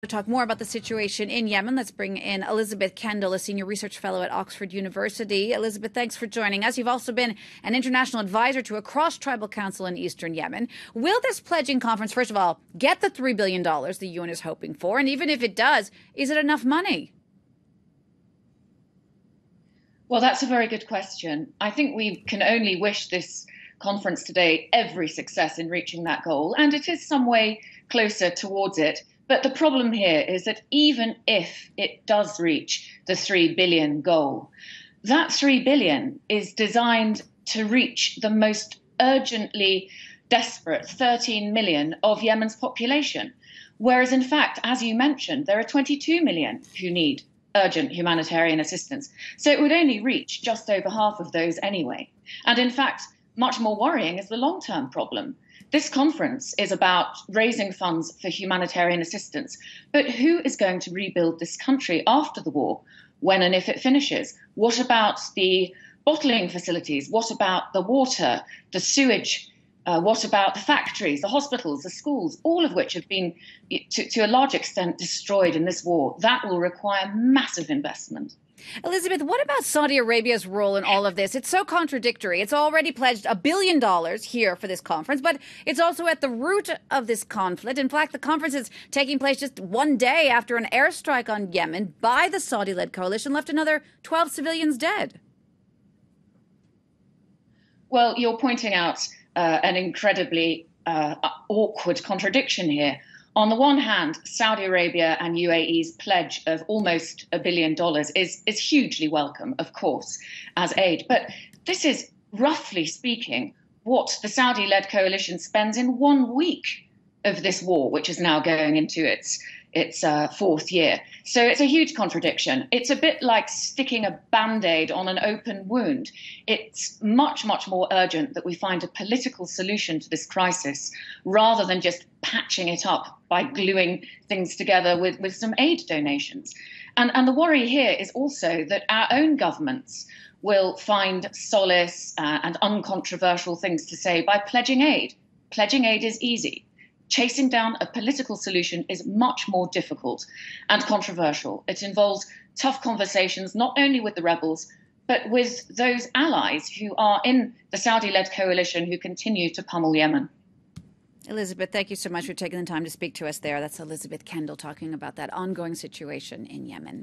talk more about the situation in Yemen. Let's bring in Elisabeth KENDALL, a senior research fellow at Oxford University. Elisabeth, thanks for joining us. You've also been an international advisor to a cross-tribal council in eastern Yemen. Will this pledging conference, first of all, get the $3 billion the UN is hoping for? And even if it does, is it enough money? Well, that's a very good question. I think we can only wish this conference today every success in reaching that goal, and it is some way closer towards it. But the problem here is that even if it does reach the 3 billion goal, that 3 billion is designed to reach the most urgently desperate 13 million of Yemen's population. Whereas in fact, as you mentioned, there are 22 million who need urgent humanitarian assistance. So it would only reach just over half of those anyway. And in fact, much more worrying is the long-term problem. This conference is about raising funds for humanitarian assistance. But who is going to rebuild this country after the war, when and if it finishes? What about the bottling facilities? What about the water, the sewage? What about the factories, the hospitals, the schools, all of which have been, to a large extent, destroyed in this war? That will require massive investment. Elisabeth, what about Saudi Arabia's role in all of this? It's so contradictory. It's already pledged $1 billion here for this conference, but it's also at the root of this conflict. In fact, the conference is taking place just one day after an airstrike on Yemen by the Saudi-led coalition left another 12 civilians dead. Well, you're pointing out an incredibly awkward contradiction here. On the one hand, Saudi Arabia and UAE's pledge of almost $1 billion is hugely welcome, of course, as aid. But this is, roughly speaking, what the Saudi-led coalition spends in 1 week of this war, which is now going into its fourth year. So it's a huge contradiction. It's a bit like sticking a Band-Aid on an open wound. It's much, much more urgent that we find a political solution to this crisis rather than just patching it up by gluing things together with some aid donations. And the worry here is also that our own governments will find solace and uncontroversial things to say by pledging aid. Pledging aid is easy. Chasing down a political solution is much more difficult and controversial. It involves tough conversations, not only with the rebels, but with those allies who are in the Saudi-led coalition who continue to pummel Yemen. Elisabeth, thank you so much for taking the time to speak to us there. That's Elisabeth KENDALL talking about that ongoing situation in Yemen.